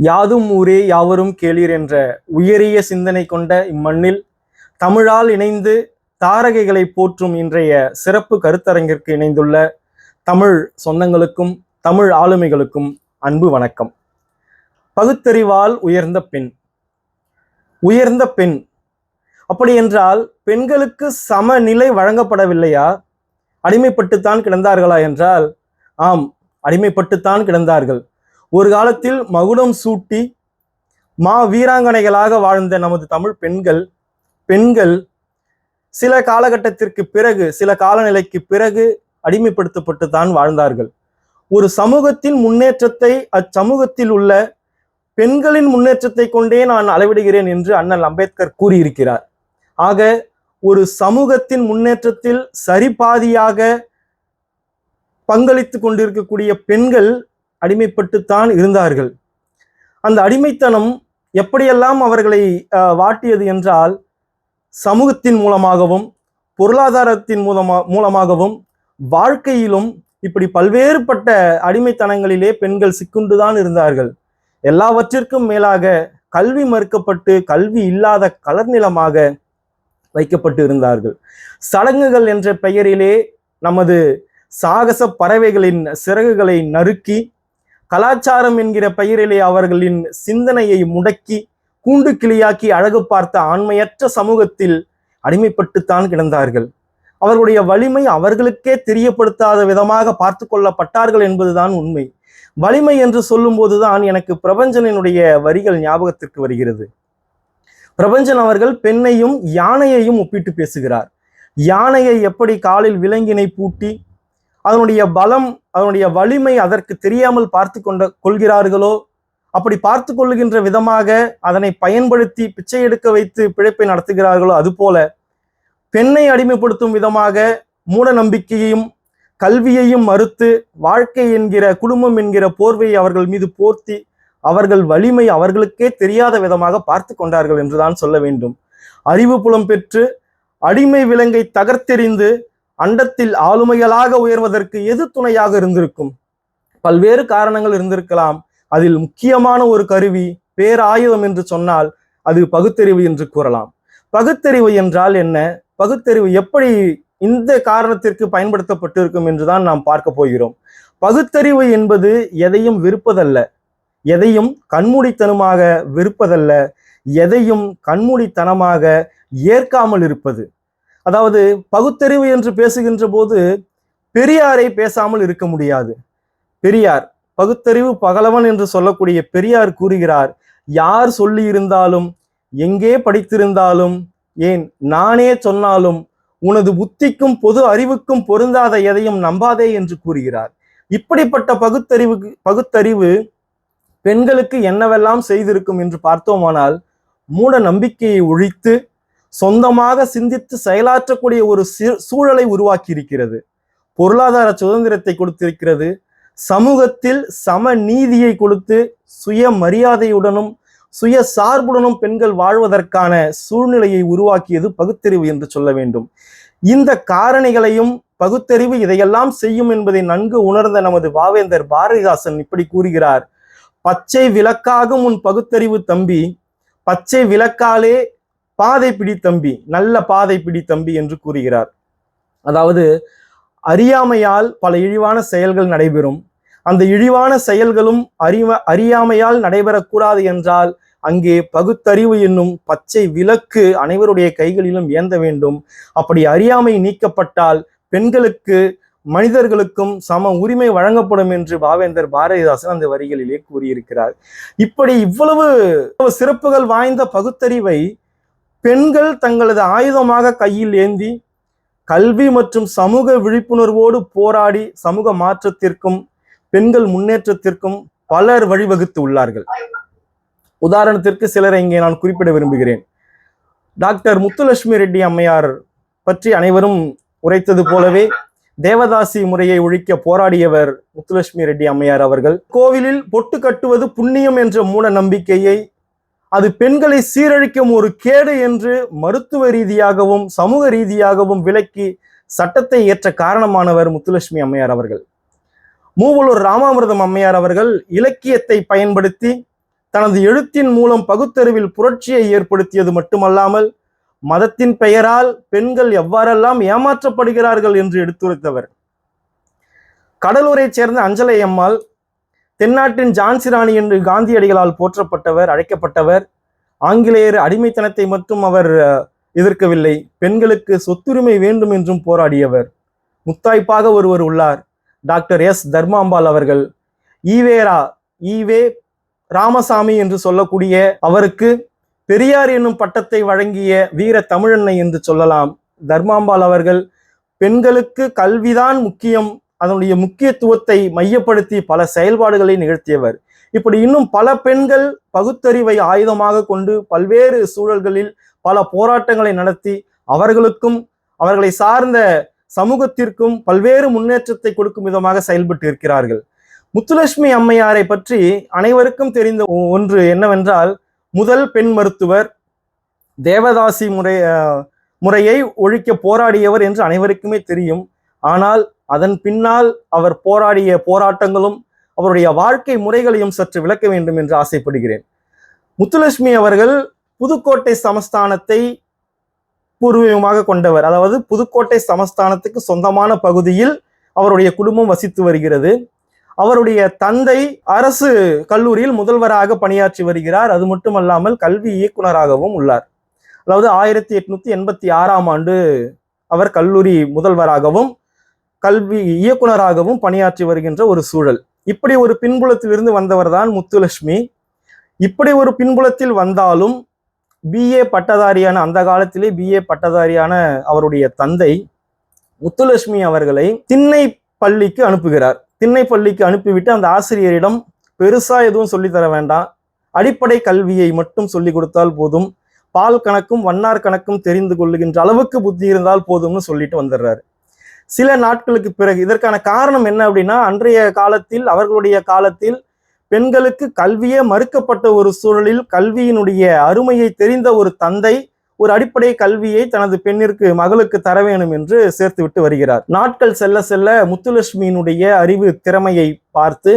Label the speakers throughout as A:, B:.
A: யாதும் ஊரே யாவரும் கேளீர் என்ற உயரிய சிந்தனை கொண்ட இம்மண்ணில் தமிழால் இணைந்து தாரகைகளை போற்றும் இன்றைய சிறப்பு கருத்தரங்கிற்கு இணைந்துள்ள தமிழ் சொந்தங்களுக்கும் தமிழ் ஆளுமைகளுக்கும் அன்பு வணக்கம். பகுத்தறிவால் உயர்ந்த பெண். உயர்ந்த பெண் அப்படி என்றால் பெண்களுக்கு சமநிலை வழங்கப்படவில்லையா? அடிமைப்பட்டுத்தான் கிடந்தார்களா என்றால் ஆம், அடிமைப்பட்டுத்தான் கிடந்தார்கள். ஒரு காலத்தில் மகுடம் சூட்டி வீராங்கனைகளாக வாழ்ந்த நமது தமிழ் பெண்கள் சில காலகட்டத்திற்கு பிறகு, சில காலநிலைக்கு பிறகு அடிமைப்படுத்தப்பட்டு தான் வாழ்ந்தார்கள். ஒரு சமூகத்தின் முன்னேற்றத்தை அச்சமூகத்தில் உள்ள பெண்களின் முன்னேற்றத்தை கொண்டே நான் அளவிடுகிறேன் என்று அண்ணல் அம்பேத்கர் கூறியிருக்கிறார். ஆக ஒரு சமூகத்தின் முன்னேற்றத்தில் சரிபாதியாக பங்களித்து கொண்டிருக்கக்கூடிய பெண்கள் அடிமைப்பட்டுத்தான் இருந்தார்கள். அந்த அடிமைத்தனம் எப்படியெல்லாம் அவர்களை வாட்டியது என்றால், சமூகத்தின் மூலமாகவும் பொருளாதாரத்தின் மூலமாகவும் வாழ்க்கையிலும் இப்படி பல்வேறுபட்ட அடிமைத்தனங்களிலே பெண்கள் சிக்குண்டுதான் இருந்தார்கள். எல்லாவற்றிற்கும் மேலாக கல்வி மறுக்கப்பட்டு கல்வி இல்லாத கலர்நிலமாக வைக்கப்பட்டு இருந்தார்கள். சடங்குகள் என்ற பெயரிலே நமது சாகச பறவைகளின் சிறகுகளை நறுக்கி, கலாச்சாரம் என்கிற பெயரிலே அவர்களின் சிந்தனையை முடக்கி கூண்டு கிளியாக்கி அழகு பார்த்த ஆண்மையற்ற சமூகத்தில் அடிமைப்பட்டுத்தான் கிடந்தார்கள். அவர்களுடைய வலிமை அவர்களுக்கே தெரியப்படுத்தாத விதமாக பார்த்து கொள்ளப்பட்டார்கள் என்பதுதான் உண்மை. வலிமை என்று சொல்லும் போதுதான் எனக்கு பிரபஞ்சனினுடைய வரிகள் ஞாபகத்திற்கு வருகிறது. பிரபஞ்சன் அவர்கள் பெண்ணையும் யானையையும் ஒப்பிட்டு பேசுகிறார். யானையை எப்படி காலில் விலங்கினை பூட்டி அதனுடைய பலம், அதனுடைய வலிமை அதற்கு தெரியாமல் கொள்கிறார்களோ, அப்படி பார்த்து கொள்ளுகின்ற விதமாக அதனை பயன்படுத்தி பிச்சை எடுக்க வைத்து பிழைப்பை நடத்துகிறார்களோ, அதுபோல பெண்ணை அடிமைப்படுத்தும் விதமாக மூட நம்பிக்கையையும் கல்வியையும் மறுத்து வாழ்க்கை என்கிற, குடும்பம் என்கிற போர்வையை அவர்கள் மீது போர்த்தி அவர்கள் வலிமை அவர்களுக்கே தெரியாத விதமாக பார்த்து கொண்டார்கள் என்றுதான் சொல்ல வேண்டும். அறிவு புலம் பெற்று அடிமை விலங்கை தகர்த்தெறிந்து அண்டத்தில் ஆளுமைகளாக உயர்வதற்கு எது துணையாக இருந்திருக்கும்? பல்வேறு காரணங்கள் இருந்திருக்கலாம். அதில் முக்கியமான ஒரு கருவி, பேராயுதம் என்று சொன்னால் அது பகுத்தறிவு என்று கூறலாம். பகுத்தறிவு என்றால் என்ன? பகுத்தறிவு எப்படி இந்த காரணத்திற்கு பயன்படுத்தப்பட்டு இருக்கும் என்றுதான் நாம் பார்க்க போகிறோம். பகுத்தறிவு என்பது எதையும் விருப்பதல்ல, எதையும் கண்மூடித்தனமாக வெறுப்பதல்ல, எதையும் கண்மூடித்தனமாக ஏற்காமல் இருப்பது. அதாவது பகுத்தறிவு என்று பேசுகின்ற போது பெரியாரை பேசாமல் இருக்க முடியாது. பெரியார், பகுத்தறிவு பகலவன் என்று சொல்லக்கூடிய பெரியார் கூறுகிறார், யார் சொல்லி இருந்தாலும், எங்கே படித்திருந்தாலும், ஏன் நானே சொன்னாலும் உனது புத்திக்கும் பொது அறிவுக்கும் பொருந்தாத எதையும் நம்பாதே என்று கூறுகிறார். இப்படிப்பட்ட பகுத்தறிவு பெண்களுக்கு என்னவெல்லாம் செய்திருக்கும் என்று பார்த்தோமானால், மூட நம்பிக்கையை ஒழித்து சொந்தமாக சிந்தித்து செயலாற்றக்கூடிய ஒரு சூழலை உருவாக்கி இருக்கிறது. பொருளாதார சுதந்திரத்தை கொடுத்திருக்கிறது. சமூகத்தில் சம நீதியை கொடுத்து சுய மரியாதையுடனும் சுய சார்புடனும் பெண்கள் வாழ்வதற்கான சூழ்நிலையை உருவாக்கியது பகுத்தறிவு என்று சொல்ல வேண்டும். இந்த காரணிகளையும் பகுத்தறிவு இதையெல்லாம் செய்யும் என்பதை நன்கு உணர்ந்த நமது பாவேந்தர் பாரதிதாசன் இப்படி கூறுகிறார், பச்சை விளக்காகும் உன் பகுத்தறிவு தம்பி, பச்சை விளக்காலே பாதை பிடி தம்பி, நல்ல பாதை பிடி தம்பி என்று கூறுகிறார். அதாவது அறியாமையால் பல இழிவான செயல்கள் நடைபெறும். அந்த இழிவான செயல்களும் அறியாமையால் நடைபெறக்கூடாது என்றால் அங்கே பகுத்தறிவு என்னும் பச்சை விளக்கு அனைவருடைய கைகளிலும் ஏந்த வேண்டும். அப்படி அறியாமை நீக்கப்பட்டால் பெண்களுக்கு, மனிதர்களுக்கும் சம உரிமை வழங்கப்படும் என்று பாவேந்தர் பாரதிதாசன் அந்த வரிகளிலே கூறியிருக்கிறார். இப்படி இவ்வளவு சிறப்புகள் வாய்ந்த பகுத்தறிவை பெண்கள் தங்களது ஆயுதமாக கையில் ஏந்தி கல்வி மற்றும் சமூக விழிப்புணர்வோடு போராடி சமூக மாற்றத்திற்கும் பெண்கள் முன்னேற்றத்திற்கும் பலர் வழிவகுத்து உள்ளார்கள். உதாரணத்திற்கு சிலரை இங்கே நான் குறிப்பிட விரும்புகிறேன். டாக்டர் முத்துலட்சுமி ரெட்டி அம்மையார் பற்றி அனைவரும் உரைத்தது போலவே தேவதாசி முறையை ஒழிக்க போராடியவர் முத்துலட்சுமி ரெட்டி அம்மையார் அவர்கள். கோவிலில் பொட்டு கட்டுவது புண்ணியம் என்ற மூட நம்பிக்கையை, அது பெண்களை சீரழிக்கும் ஒரு கேடு என்று மருத்துவ ரீதியாகவும் சமூக ரீதியாகவும் விலக்கி சட்டத்தை ஏற்ற காரணமானவர் முத்துலட்சுமி அம்மையார் அவர்கள். மூவலூர் ராமாமிர்தம் அம்மையார் அவர்கள் இலக்கியத்தை பயன்படுத்தி தனது எழுத்தின் மூலம் பகுத்தறிவில் புரட்சியை ஏற்படுத்தியது மட்டுமல்லாமல் மதத்தின் பெயரால் பெண்கள் எவ்வாறெல்லாம் ஏமாற்றப்படுகிறார்கள் என்று எடுத்துரைத்தவர். கடலூரை சேர்ந்த அஞ்சலை அம்மாள் தென்னாட்டின் ஜான்சி ராணி என்று காந்தியடிகளால் போற்றப்பட்டவர், அழைக்கப்பட்டவர். ஆங்கிலேயர் அடிமைத்தனத்தை மட்டும் அவர் எதிர்க்கவில்லை, பெண்களுக்கு சொத்துரிமை வேண்டும் என்றும் போராடியவர். முத்தாய்ப்பாக ஒருவர் உள்ளார், டாக்டர் எஸ் தர்மாம்பாள் அவர்கள். ஈவே ராமசாமி என்று சொல்லக்கூடிய அவருக்கு பெரியார் என்னும் பட்டத்தை வழங்கிய வீர தமிழன்னை என்று சொல்லலாம். தர்மாம்பாள் அவர்கள் பெண்களுக்கு கல்விதான் முக்கியம், அதனுடைய முக்கியத்துவத்தை மையப்படுத்தி பல செயல்பாடுகளை நிகழ்த்தியவர். இப்படி இன்னும் பல பெண்கள் பகுத்தறிவை ஆயுதமாக கொண்டு பல்வேறு சூழல்களில் பல போராட்டங்களை நடத்தி அவர்களுக்கும் அவர்களை சார்ந்த சமூகத்திற்கும் பல்வேறு முன்னேற்றத்தை கொடுக்கும் விதமாக செயல்பட்டு இருக்கிறார்கள். முத்துலட்சுமி அம்மையாரை பற்றி அனைவருக்கும் தெரிந்த ஒன்று என்னவென்றால், முதல் பெண் மருத்துவர், தேவதாசி முறையை ஒழிக்க போராடியவர் என்று அனைவருக்குமே தெரியும். ஆனால் அதன் பின்னால் அவர் போராடிய போராட்டங்களும் அவருடைய வாழ்க்கை முறைகளையும் சற்று விளக்க வேண்டும் என்று ஆசைப்படுகிறேன். முத்துலட்சுமி அவர்கள் புதுக்கோட்டை சமஸ்தானத்தை பூர்வீகமாக கொண்டவர். அதாவது புதுக்கோட்டை சமஸ்தானத்துக்கு சொந்தமான பகுதியில் அவருடைய குடும்பம் வசித்து வருகிறது. அவருடைய தந்தை அரசு கல்லூரியில் முதல்வராக பணியாற்றி வருகிறார். அது மட்டுமல்லாமல் கல்வி இயக்குனராகவும் உள்ளார். அதாவது 1886 அவர் கல்லூரி முதல்வராகவும் கல்வி இயக்குனராகவும் பணியாற்றி வருகின்ற ஒரு சூழல். இப்படி ஒரு பின்புலத்திலிருந்து வந்தவர் தான் முத்துலட்சுமி. இப்படி ஒரு பின்புலத்தில் வந்தாலும் பிஏ பட்டதாரியான, அந்த காலத்திலே பிஏ பட்டதாரியான அவருடைய தந்தை முத்துலட்சுமி அவர்களை திண்ணை பள்ளிக்கு அனுப்புகிறார். திண்ணை பள்ளிக்கு அனுப்பிவிட்டு அந்த ஆசிரியரிடம் பெருசா எதுவும் சொல்லித்தர வேண்டாம், அடிப்படை கல்வியை மட்டும் சொல்லி கொடுத்தால் போதும், பால் கணக்கும் வண்ணார் கணக்கும் தெரிந்து கொள்ளுகின்ற அளவுக்கு புத்தி இருந்தால் போதும்னு சொல்லிட்டு வந்துடுறாரு. சில நாட்களுக்கு பிறகு, இதற்கான காரணம் என்ன அப்படின்னா, அன்றைய காலத்தில், அவர்களுடைய காலத்தில் பெண்களுக்கு கல்வியே மறுக்கப்பட்ட ஒரு சூழலில் கல்வியினுடைய அருமையை தெரிந்த ஒரு தந்தை ஒரு அடிப்படை கல்வியை தனது பெண்ணிற்கு, மகளுக்கு தர வேணும் என்று சேர்த்து விட்டு வருகிறார். நாட்கள் செல்ல செல்ல முத்துலட்சுமியினுடைய அறிவு திறமையை பார்த்து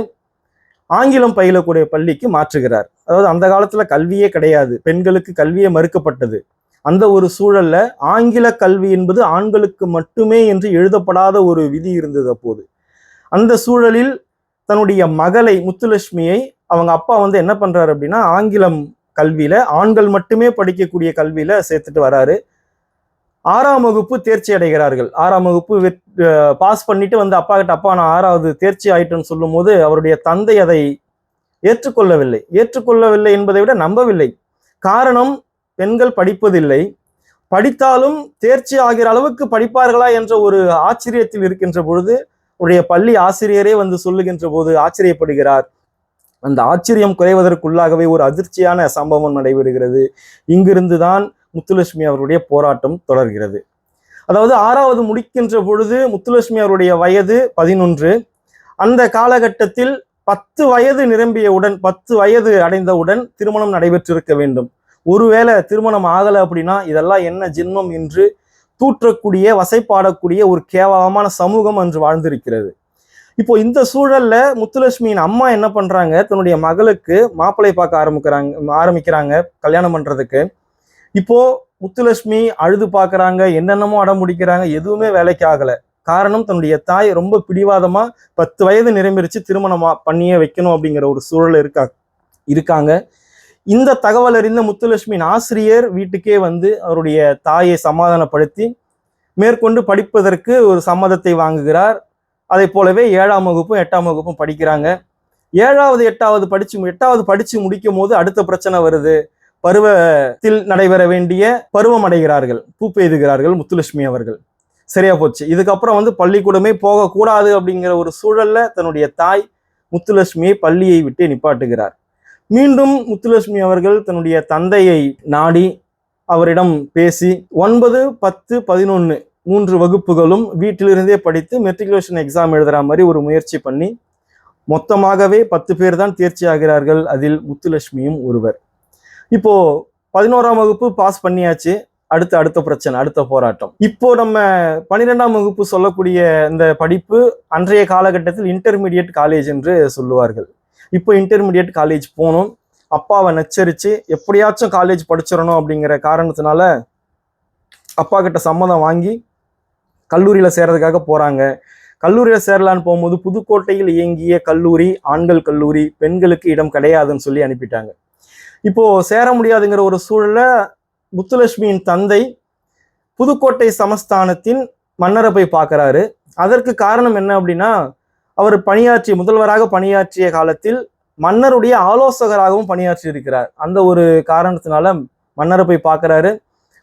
A: ஆங்கிலம் பயிலக்கூடிய பள்ளிக்கு மாற்றுகிறார். அதாவது அந்த காலத்துல கல்வியே கிடையாது, பெண்களுக்கு கல்வியே மறுக்கப்பட்டது. அந்த ஒரு சூழல்ல ஆங்கில கல்வி என்பது ஆண்களுக்கு மட்டுமே என்று எழுதப்படாத ஒரு விதி இருந்தது அப்போது. அந்த சூழலில் தன்னுடைய மகளை முத்துலட்சுமியை அவங்க அப்பா என்ன பண்றாரு அப்படின்னா, ஆங்கிலம் கல்வியில, ஆண்கள் மட்டுமே படிக்கக்கூடிய கல்வியில சேர்த்துட்டு வராரு. 6ஆம் வகுப்பு தேர்ச்சி அடைகிறார்கள். 6ஆம் வகுப்பு பாஸ் பண்ணிட்டு அப்பா கிட்ட, அப்பா நான் 6வது தேர்ச்சி ஆயிட்டேன்னு சொல்லும் போது அவருடைய தந்தை அதை ஏற்றுக்கொள்ளவில்லை என்பதை விட நம்பவில்லை. காரணம், பெண்கள் படிப்பதில்லை, படித்தாலும் தேர்ச்சி ஆகிற அளவுக்கு படிப்பார்களா என்ற ஒரு ஆச்சரியத்தில் இருக்கின்ற பொழுது உடைய பள்ளி ஆசிரியரே சொல்லுகின்ற போது ஆச்சரியப்படுகிறார். அந்த ஆச்சரியம் குறைவதற்குள்ளாகவே ஒரு அதிர்ச்சியான சம்பவம் நடைபெறுகிறது. இங்கிருந்துதான் முத்துலட்சுமி அவருடைய போராட்டம் தொடர்கிறது. அதாவது 6வது முடிக்கின்ற பொழுது முத்துலட்சுமி அவருடைய வயது 11. அந்த காலகட்டத்தில் 10 வயது நிரம்பியவுடன், 10 வயது அடைந்தவுடன் திருமணம் நடைபெற்றிருக்க வேண்டும். ஒருவேளை திருமணம் ஆகலை அப்படின்னா இதெல்லாம் என்ன ஜென்மம் என்று தூற்றக்கூடிய, வசைப்பாடக்கூடிய ஒரு கேவலமான சமூகம் அன்று வாழ்ந்திருக்கிறது. இப்போ இந்த சூழல்ல முத்துலட்சுமியின் அம்மா என்ன பண்றாங்க, தன்னுடைய மகளுக்கு மாப்பிள்ளை பார்க்க ஆரம்பிக்கிறாங்க கல்யாணம் பண்றதுக்கு. இப்போ முத்துலட்சுமி அழுது பார்க்கறாங்க, என்னென்னமோ அடம் முடிக்கிறாங்க, எதுவுமே வேலைக்கு ஆகல. காரணம், தன்னுடைய தாய் ரொம்ப பிடிவாதமா 10 வயது நிரம்பிருச்சு, திருமணமா பண்ணியே வைக்கணும் அப்படிங்கிற ஒரு சூழல் இருக்காங்க. இந்த தகவல் அறிந்த முத்துலட்சுமியின் ஆசிரியர் வீட்டுக்கே அவருடைய தாயை சமாதானப்படுத்தி மேற்கொண்டு படிப்பதற்கு ஒரு சம்மதத்தை வாங்குகிறார். அதை போலவே 7ஆம் வகுப்பும் 8ஆம் வகுப்பும் படிக்கிறாங்க. 7வது 8வது படிச்சு முடிக்கும் போது அடுத்த பிரச்சனை வருது. பருவத்தில் நடைபெற வேண்டிய பருவம் அடைகிறார்கள், பூ பெய்துகிறார்கள் முத்துலட்சுமி அவர்கள். சரியா போச்சு. இதுக்கப்புறம் பள்ளிக்கூடமே போகக்கூடாது அப்படிங்கிற ஒரு சூழல்ல தன்னுடைய தாய் முத்துலட்சுமியை பள்ளியை விட்டு நிப்பாட்டுகிறார். மீண்டும் முத்துலட்சுமி அவர்கள் தன்னுடைய தந்தையை நாடி அவரிடம் பேசி 9, 10, 11 3 வகுப்புகளும் வீட்டிலிருந்தே படித்து மெட்ரிகுலேஷன் எக்ஸாம் எழுதுற மாதிரி ஒரு முயற்சி பண்ணி மொத்தமாகவே 10 பேர் தான் தேர்ச்சி ஆகிறார்கள். அதில் முத்துலட்சுமியும் ஒருவர். இப்போ 11ஆம் வகுப்பு பாஸ் பண்ணியாச்சு. அடுத்த பிரச்சனை, அடுத்த போராட்டம். இப்போ நம்ம 12ஆம் வகுப்பு சொல்லக்கூடிய இந்த படிப்பு அன்றைய காலகட்டத்தில் இன்டர்மீடியட் காலேஜ் என்று சொல்லுவார்கள். இப்போ இன்டர்மீடியட் காலேஜ் போனோம். அப்பாவை நச்சரித்து எப்படியாச்சும் காலேஜ் படிச்சிடணும் அப்படிங்கிற காரணத்தினால அப்பா கிட்ட சம்மதம் வாங்கி கல்லூரியில் சேர்றதுக்காக போகிறாங்க. கல்லூரியில் சேரலான்னு போகும்போது புதுக்கோட்டையில் இயங்கிய கல்லூரி ஆண்கள் கல்லூரி, பெண்களுக்கு இடம் கிடையாதுன்னு சொல்லி அனுப்பிட்டாங்க. இப்போ சேர முடியாதுங்கிற ஒரு சூழல்ல முத்துலட்சுமியின் தந்தை புதுக்கோட்டை சமஸ்தானத்தின் மன்னரை போய் பார்க்குறாரு. அதற்கு காரணம் என்ன அப்படின்னா, அவர் முதல்வராக பணியாற்றிய காலத்தில் மன்னருடைய ஆலோசகராகவும் பணியாற்றி இருக்கிறார். அந்த ஒரு காரணத்தினால மன்னரை போய் பார்க்குறாரு.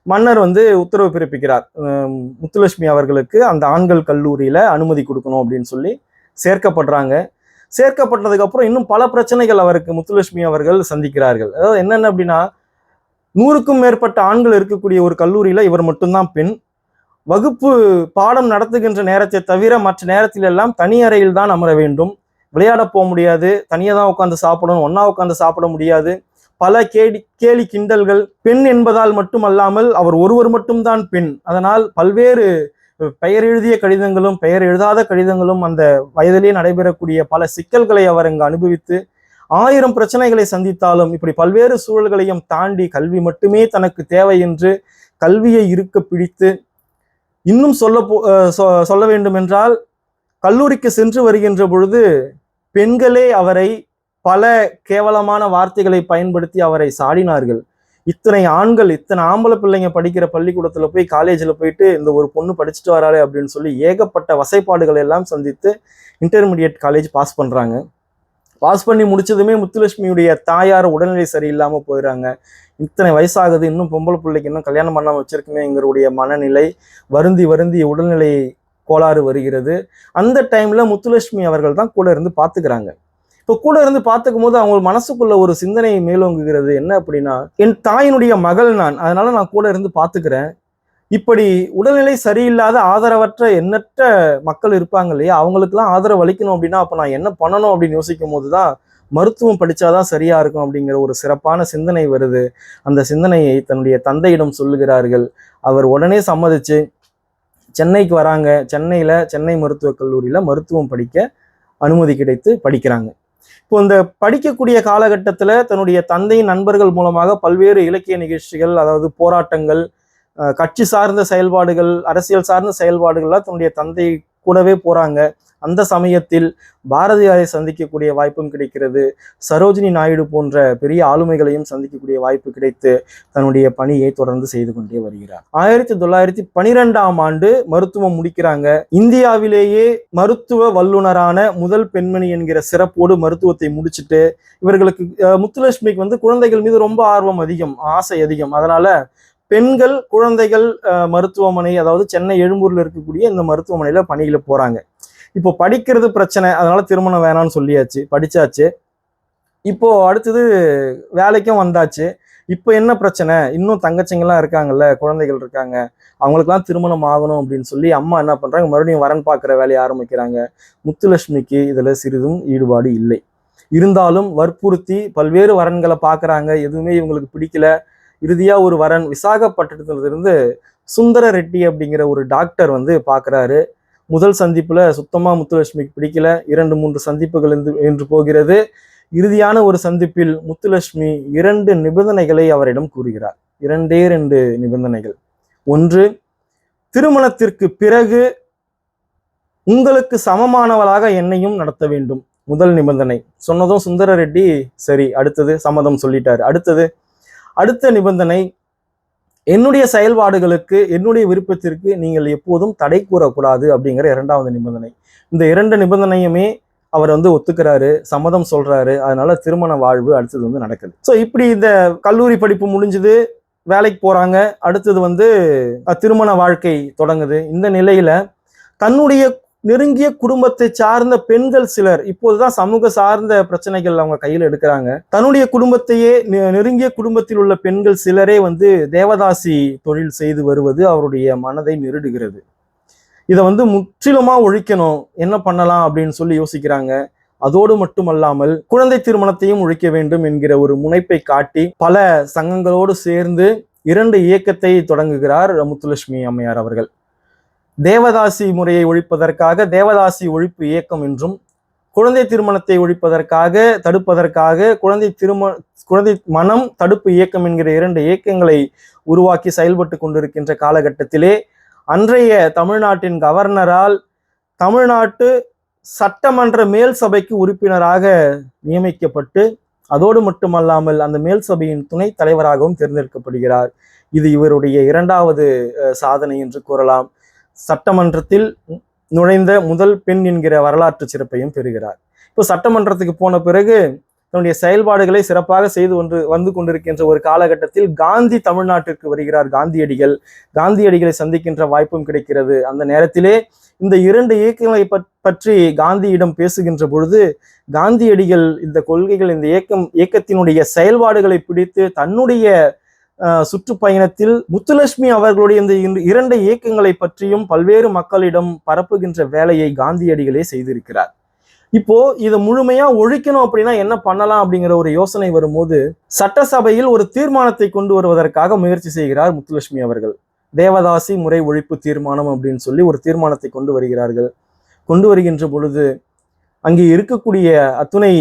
A: மன்னர் உத்தரவு பிறப்பிக்கிறார், முத்துலட்சுமி அவர்களுக்கு அந்த ஆண்கள் கல்லூரியில அனுமதி கொடுக்கணும் அப்படின்னு சொல்லி சேர்க்கப்படுறாங்க. சேர்க்கப்பட்டதுக்கு அப்புறம் இன்னும் பல பிரச்சனைகள் முத்துலட்சுமி அவர்கள் சந்திக்கிறார்கள். அதாவது என்னென்ன அப்படின்னா, 100க்கும் மேற்பட்ட ஆண்கள் இருக்கக்கூடிய ஒரு கல்லூரியில இவர் மட்டும்தான் பெண். வகுப்பு பாடம் நடத்துகின்ற நேரத்தை தவிர மற்ற நேரத்தில் எல்லாம் தனி அறையில் தான் அமர வேண்டும். விளையாட போக முடியாது, தனியாக தான் உட்காந்து சாப்பிடணும், ஒன்னா உட்காந்து சாப்பிட முடியாது. பல கேலி கிண்டல்கள். பெண் என்பதால் மட்டுமல்லாமல் அவர் ஒருவர் மட்டும்தான் பெண். அதனால் பல்வேறு பெயர் எழுதிய கடிதங்களும் பெயர் எழுதாத கடிதங்களும் அந்த வயதிலே நடைபெறக்கூடிய பல சிக்கல்களை அவர் இங்கு அனுபவித்து 1000 பிரச்சனைகளை சந்தித்தாலும் இப்படி பல்வேறு சூழல்களையும் தாண்டி கல்வி மட்டுமே தனக்கு தேவை என்று கல்வியை இருக்க பிடித்து, இன்னும் சொல்ல வேண்டும் என்றால் கல்லூரிக்கு சென்று வருகின்ற பொழுது பெண்களே அவரை பல கேவலமான வார்த்தைகளை பயன்படுத்தி அவரை சாடினார்கள். இத்தனை ஆம்பளை பிள்ளைங்க படிக்கிற பள்ளிக்கூடத்துல போய் காலேஜில் போயிட்டு இந்த ஒரு பொண்ணு படிச்சுட்டு வராளே அப்படின்னு சொல்லி ஏகப்பட்ட வசைப்பாடுகளை எல்லாம் சந்தித்து இன்டர்மீடியட் காலேஜ் பாஸ் பண்றாங்க. பாஸ் பண்ணி முடிச்சதுமே முத்துலட்சுமியுடைய தாயார் உடல்நிலை சரியில்லாம போயிடுறாங்க. இத்தனை வயசாகுது, இன்னும் பொம்பளை பிள்ளைக்கு இன்னும் கல்யாணம் பண்ணாம வச்சிருக்குமேங்கிறவுடைய மனநிலை, வருந்தி உடல்நிலை கோளாறு வருகிறது. அந்த டைம்ல முத்துலட்சுமி அவர்கள் தான் கூட இருந்து பார்த்துக்கிறாங்க. இப்போ கூட இருந்து பார்த்துக்கும் போது அவங்க மனசுக்குள்ள ஒரு சிந்தனை மேலோங்குகிறது. என்ன அப்படின்னா, என் தாயினுடைய மகள் நான், அதனால நான் கூட இருந்து பார்த்துக்கிறேன். இப்படி உடல்நிலை சரியில்லாத ஆதரவற்ற எண்ணற்ற மக்கள் இருப்பாங்க இல்லையா, அவங்களுக்குலாம் ஆதரவு அளிக்கணும் அப்படின்னா அப்போ நான் என்ன பண்ணணும் அப்படின்னு யோசிக்கும் போதுதான் மருத்துவம் படிச்சாதான் சரியா இருக்கும் அப்படிங்கிற ஒரு சிறப்பான சிந்தனை வருது. அந்த சிந்தனையை தன்னுடைய தந்தையிடம் சொல்லுகிறார்கள். அவர் உடனே சம்மதிச்சு சென்னைக்கு வராங்க. சென்னை மருத்துவக் கல்லூரியில மருத்துவம் படிக்க அனுமதி கிடைத்து படிக்கிறாங்க. இப்போ இந்த படிக்கக்கூடிய காலகட்டத்தில் தன்னுடைய தந்தையின் நண்பர்கள் மூலமாக பல்வேறு இலக்கிய நிகழ்ச்சிகள், அதாவது போராட்டங்கள், கட்சி சார்ந்த செயல்பாடுகள், அரசியல் சார்ந்த செயல்பாடுகள்லாம் தன்னுடைய தந்தை கூடவே போறாங்க. அந்த சமயத்தில் பாரதியாரை சந்திக்கக்கூடிய வாய்ப்பும் கிடைக்கிறது. சரோஜினி நாயுடு போன்ற பெரிய ஆளுமைகளையும் சந்திக்கக்கூடிய வாய்ப்பு கிடைத்து தன்னுடைய பணியை தொடர்ந்து செய்து கொண்டே வருகிறார். 1912ஆம் ஆண்டு மருத்துவம் முடிக்கிறாங்க. இந்தியாவிலேயே மருத்துவ வல்லுநரான முதல் பெண்மணி என்கிற சிறப்போடு மருத்துவத்தை முடிச்சுட்டு, இவர்களுக்கு முத்துலட்சுமிக்கு குழந்தைகள் மீது ரொம்ப ஆர்வம் அதிகம், ஆசை அதிகம். அதனால பெண்கள் குழந்தைகள் மருத்துவமனை, அதாவது சென்னை எழும்பூர்ல இருக்கக்கூடிய இந்த மருத்துவமனையில பணியில போறாங்க. இப்போ படிக்கிறது பிரச்சனை, அதனால திருமணம் வேணாம்னு சொல்லியாச்சு, படிச்சாச்சு. இப்போ அடுத்தது வேலைக்கும் வந்தாச்சு. இப்போ என்ன பிரச்சனை, இன்னும் தங்கச்சிங்கெல்லாம் இருக்காங்கல்ல, குழந்தைகள் இருக்காங்க, அவங்களுக்குலாம் திருமணம் ஆகணும் அப்படின்னு சொல்லி அம்மா என்ன பண்றாங்க, மறுபடியும் வரன் பார்க்குற வேலையை ஆரம்பிக்கிறாங்க. முத்துலட்சுமிக்கு இதுல சிறிதும் ஈடுபாடு இல்லை. இருந்தாலும் வற்புறுத்தி பல்வேறு வரன்களை பார்க்குறாங்க. எதுவுமே இவங்களுக்கு பிடிக்கல. இறுதியா ஒரு வரன் விசாகப்பட்டினத்திலிருந்து சுந்தர ரெட்டி அப்படிங்கிற ஒரு டாக்டர் பார்க்குறாரு. முதல் சந்திப்புல சுத்தமா முத்துலட்சுமிக்கு பிடிக்கல. 2-3 சந்திப்புகள் என்று போகிறது. இறுதியான ஒரு சந்திப்பில் முத்துலட்சுமி 2 நிபந்தனைகளை அவரிடம் கூறுகிறார். 2 நிபந்தனைகள். ஒன்று, திருமணத்திற்கு பிறகு உங்களுக்கு சமமானவளாக என்னையும் நடத்த வேண்டும். முதல் நிபந்தனை சொன்னதும் சுந்தர ரெட்டி சரி, அடுத்தது சம்மதம் சொல்லிட்டாரு. அடுத்த நிபந்தனை, என்னுடைய செயல்பாடுகளுக்கு, என்னுடைய விருப்பத்திற்கு நீங்கள் எப்போதும் தடை கூறக்கூடாது அப்படிங்கிற 2வது நிபந்தனை. இந்த 2 நிபந்தனையுமே அவர் ஒத்துக்கிறாரு, சம்மதம் சொல்றாரு. அதனால திருமண வாழ்வு அடுத்தது நடக்குது. ஸோ இப்படி இந்த கல்லூரி படிப்பு முடிஞ்சது, வேலைக்கு போறாங்க. அடுத்தது திருமண வாழ்க்கை தொடங்குது. இந்த நிலையில தன்னுடைய நெருங்கிய குடும்பத்தை சார்ந்த பெண்கள் சிலர், இப்போதுதான் சமூக சார்ந்த பிரச்சனைகள் அவங்க கையில் எடுக்கிறாங்க. தன்னுடைய குடும்பத்தையே, நெருங்கிய குடும்பத்தில் உள்ள பெண்கள் சிலரே தேவதாசி தொழில் செய்து வருவது அவருடைய மனதை நெருடுகிறது. இதை முற்றிலுமா ஒழிக்கணும், என்ன பண்ணலாம் அப்படின்னு சொல்லி யோசிக்கிறாங்க. அதோடு மட்டுமல்லாமல் குழந்தை திருமணத்தையும் ஒழிக்க வேண்டும் என்கிற ஒரு முனைப்பை காட்டி பல சங்கங்களோடு சேர்ந்து 2 இயக்கத்தை தொடங்குகிறார் முத்துலட்சுமி அம்மையார் அவர்கள். தேவதாசி முறையை ஒழிப்பதற்காக தேவதாசி ஒழிப்பு இயக்கம் என்றும், குழந்தை திருமணத்தை ஒழிப்பதற்காக, தடுப்பதற்காக குழந்தை மனம் தடுப்பு இயக்கம் என்கிற 2 இயக்கங்களை உருவாக்கி செயல்பட்டு கொண்டிருக்கின்ற காலகட்டத்திலே அன்றைய தமிழ்நாட்டின் கவர்னரால் தமிழ்நாட்டு சட்டமன்ற மேல் சபைக்கு உறுப்பினராக நியமிக்கப்பட்டு, அதோடு மட்டுமல்லாமல் அந்த மேல் சபையின் துணைத் தலைவராகவும் தேர்ந்தெடுக்கப்படுகிறார். இது இவருடைய 2வது சாதனை என்று கூறலாம். சட்டமன்றத்தில் நுழைந்த முதல் பெண் என்கிற வரலாற்று சிறப்பையும் பெறுகிறார். இப்போ சட்டமன்றத்துக்கு போன பிறகு தன்னுடைய செயல்பாடுகளை சிறப்பாக செய்து வந்து கொண்டிருக்கின்ற ஒரு காலகட்டத்தில் காந்தி தமிழ்நாட்டிற்கு வருகிறார். காந்தியடிகளை சந்திக்கின்ற வாய்ப்பும் கிடைக்கிறது. அந்த நேரத்திலே இந்த 2 இயக்கங்களை பற்றி காந்தியிடம் பேசுகின்ற பொழுது, காந்தியடிகள் இந்த கொள்கைகள், இந்த இயக்கத்தினுடைய செயல்பாடுகளை பிடித்து தன்னுடைய சுற்றுப்பயணத்தில் முத்துலட்சுமி அவர்களுடைய இந்த 2 இயக்கங்களை பற்றியும் பல்வேறு மக்களிடம் பரப்புகின்ற வேலையை காந்தியடிகளே செய்திருக்கிறார். இப்போ இதை முழுமையா ஒழிக்கணும் அப்படின்னா என்ன பண்ணலாம் அப்படிங்கிற ஒரு யோசனை வரும்போது, சட்டசபையில் ஒரு தீர்மானத்தை கொண்டு வருவதற்காக முயற்சி செய்கிறார் முத்துலட்சுமி அவர்கள். தேவதாசி முறை ஒழிப்பு தீர்மானம் அப்படின்னு சொல்லி ஒரு தீர்மானத்தை கொண்டு வருகிறார்கள். கொண்டு வருகின்ற பொழுது அங்கே இருக்கக்கூடிய அத்துணை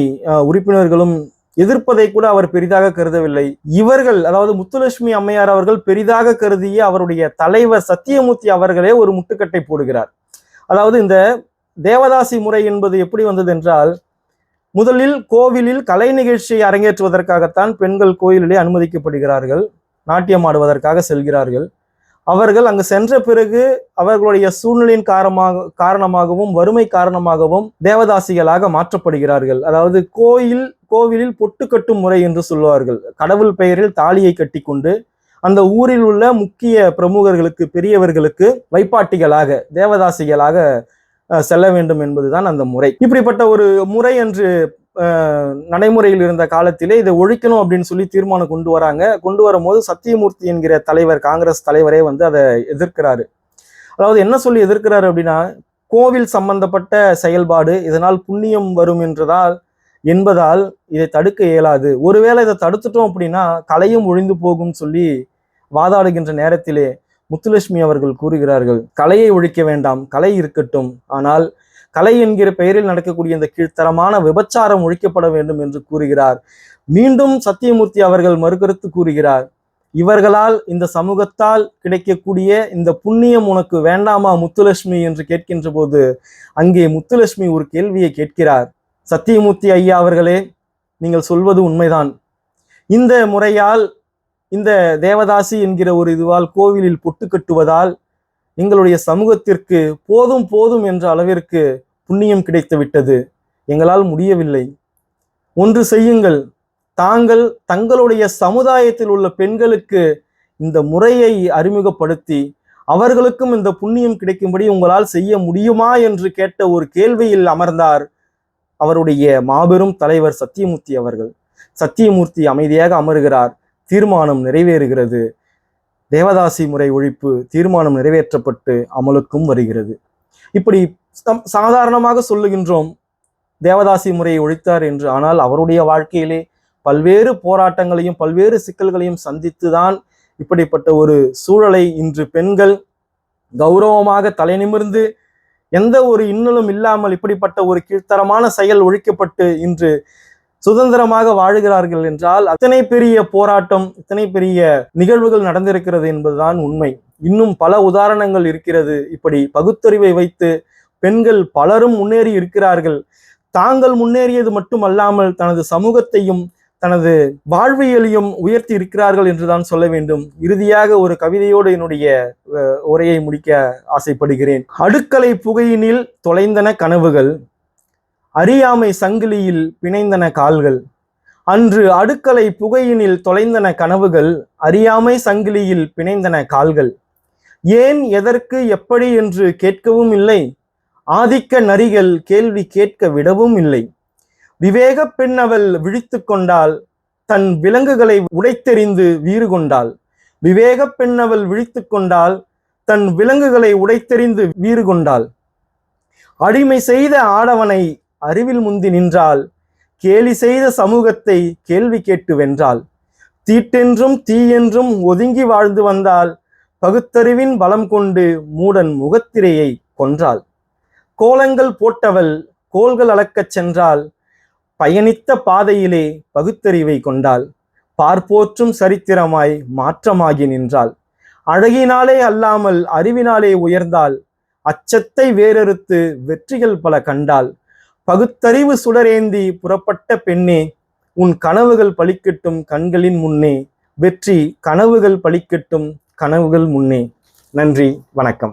A: உறுப்பினர்களும் எதிர்ப்பதை கூட அவர் பெரிதாக கருதவில்லை. இவர்கள், அதாவது முத்துலட்சுமி அம்மையார் அவர்கள் பெரிதாக கருதிய அவருடைய தலைவர் சத்தியமூர்த்தி அவர்களே ஒரு முட்டுக்கட்டை போடுகிறார். அதாவது இந்த தேவதாசி முறை என்பது எப்படி வந்தது என்றால், முதலில் கோவிலில் கலை நிகழ்ச்சியை அரங்கேற்றுவதற்காகத்தான் பெண்கள் கோயிலிலே அனுமதிக்கப்படுகிறார்கள். நாட்டியம் ஆடுவதற்காக செல்கிறார்கள். அவர்கள் அங்கு சென்ற பிறகு அவர்களுடைய சூழ்நிலையின் காரணமாகவும் வறுமை காரணமாகவும் தேவதாசிகளாக மாற்றப்படுகிறார்கள். அதாவது கோவிலில் பொட்டு கட்டும் முறை என்று சொல்லுவார்கள். கடவுள் பெயரில் தாலியை கட்டி கொண்டு அந்த ஊரில் உள்ள முக்கிய பிரமுகர்களுக்கு, பெரியவர்களுக்கு வைப்பாட்டிகளாக, தேவதாசிகளாக செல்ல வேண்டும் என்பதுதான் அந்த முறை. இப்படிப்பட்ட ஒரு முறை என்று நடைமுறையில் இருந்த காலத்திலே இதை ஒழிக்கணும் அப்படின்னு சொல்லி தீர்மானம் கொண்டு வராங்க. கொண்டு வரும்போது சத்தியமூர்த்தி என்கிற தலைவர், காங்கிரஸ் தலைவரே அதை எதிர்க்கிறாரு. அதாவது என்ன சொல்லி எதிர்க்கிறாரு அப்படின்னா, கோவில் சம்பந்தப்பட்ட செயல்பாடு, இதனால் புண்ணியம் வரும் என்பதால் இதை தடுக்க இயலாது. ஒருவேளை இதை தடுத்துட்டோம் அப்படின்னா கலையும் ஒழிந்து போகும் சொல்லி வாதாடுகின்ற நேரத்திலே முத்துலட்சுமி அவர்கள் கூறுகிறார்கள், கலையை ஒழிக்க வேண்டாம், கலை இருக்கட்டும், ஆனால் கலை என்கிற பெயரில் நடக்கக்கூடிய இந்த கீழ்த்தரமான விபச்சாரம் ஒழிக்கப்பட வேண்டும் என்று கூறுகிறார். மீண்டும் சத்தியமூர்த்தி அவர்கள் மறுகருத்து கூறுகிறார், இவர்களால், இந்த சமூகத்தால் கிடைக்கக்கூடிய இந்த புண்ணியம் உனக்கு வேண்டாமா முத்துலட்சுமி என்று கேட்கின்ற போது அங்கே முத்துலட்சுமி ஒரு கேள்வியை கேட்கிறார். சத்தியமூர்த்தி ஐயா அவர்களே, நீங்கள் சொல்வது உண்மைதான். இந்த முறையால், இந்த தேவதாசி என்கிற ஒரு இதுவால், கோவிலில் பொட்டு கட்டுவதால் எங்களுடைய சமூகத்திற்கு போதும் போதும் என்ற அளவிற்கு புண்ணியம் கிடைத்து விட்டது. எங்களால் முடியவில்லை. ஒன்று செய்யுங்கள், தங்களுடைய சமுதாயத்தில் உள்ள பெண்களுக்கு இந்த முறையை அறிமுகப்படுத்தி அவர்களுக்கும் இந்த புண்ணியம் கிடைக்கும்படி உங்களால் செய்ய முடியுமா என்று கேட்ட ஒரு கேள்வியில் அமர்ந்தார் அவருடைய மாபெரும் தலைவர் சத்தியமூர்த்தி அவர்கள். சத்தியமூர்த்தி அமைதியாக அமர்கிறார். தீர்மானம் நிறைவேறுகிறது. தேவதாசி முறை ஒழிப்பு தீர்மானம் நிறைவேற்றப்பட்டு அமலுக்கும் வருகிறது. இப்படி சாதாரணமாக சொல்லுகின்றோம் தேவதாசி முறையை ஒழித்தார் என்று. ஆனால் அவருடைய வாழ்க்கையிலே பல்வேறு போராட்டங்களையும் பல்வேறு சிக்கல்களையும் சந்தித்துதான் இப்படிப்பட்ட ஒரு சூழலை இன்று பெண்கள் கௌரவமாக தலை நிமிர்ந்து எந்த ஒரு இன்னலும் இல்லாமல் இப்படிப்பட்ட ஒரு கீழ்த்தரமான செயல் ஒழிக்கப்பட்டு இன்று சுதந்திரமாக வாழுகிறார்கள் என்றால் அத்தனை பெரிய போராட்டம், இத்தனை பெரிய நிகழ்வுகள் நடந்திருக்கிறது என்பதுதான் உண்மை. இன்னும் பல உதாரணங்கள் இருக்கிறது. இப்படி பகுத்தறிவை வைத்து பெண்கள் பலரும் முன்னேறி இருக்கிறார்கள். தாங்கள் முன்னேறியது மட்டுமல்லாமல் தனது சமூகத்தையும் தனது வாழ்வியலையும் உயர்த்தி இருக்கிறார்கள் என்றுதான் சொல்ல வேண்டும். இறுதியாக ஒரு கவிதையோடு என்னுடைய உரையை முடிக்க ஆசைப்படுகிறேன். அடுக்களை புகையினில் தொலைந்தன கனவுகள், அறியாமை சங்கிலியில் பிணைந்தன கால்கள். அன்று அடுக்களை புகையினில் தொலைந்தன கனவுகள், அறியாமை சங்கிலியில் பிணைந்தன கால்கள். ஏன், எதற்கு, எப்படி என்று கேட்கவும் இல்லை. ஆதிக்க நரிகள் கேள்வி கேட்க விடவும் இல்லை. விவேக பெண் அவள் விழித்து கொண்டாள், தன் விலங்குகளை உடைத்தெறிந்து வீறு கொண்டாள். விவேக பெண் அவள் விழித்து கொண்டாள், தன் விலங்குகளை உடைத்தெறிந்து வீறு கொண்டாள். அடிமை செய்த ஆடவனை அறிவில் முந்தி நின்றாள், கேலி செய்த சமூகத்தை கேள்வி கேட்டு வென்றாள். தீட்டென்றும் தீயென்றும் ஒதுங்கி வாழ்ந்து வந்தாள், பகுத்தறிவின் பலம் கொண்டு மூடன் முகத்திரையை கொன்றாள். கோலங்கள் போட்டவள் கோள்கள் அளக்கச் சென்றால் பயணித்த பாதையிலே பகுத்தறிவை கொண்டாள். பார்ப்போற்றும் சரித்திரமாய் மாற்றமாகி நின்றாள். அழகினாலே அல்லாமல் அறிவினாலே உயர்ந்தாள். அச்சத்தை வேறறுத்து வெற்றிகள் பல கண்டாள். பகுத்தறிவு சுடரேந்தி புறப்பட்ட பெண்ணே, உன் கனவுகள் பலிக்கட்டும் கண்களின் முன்னே. வெற்றி கனவுகள் பலிக்கட்டும் கனவுகள் முன்னே. நன்றி, வணக்கம்.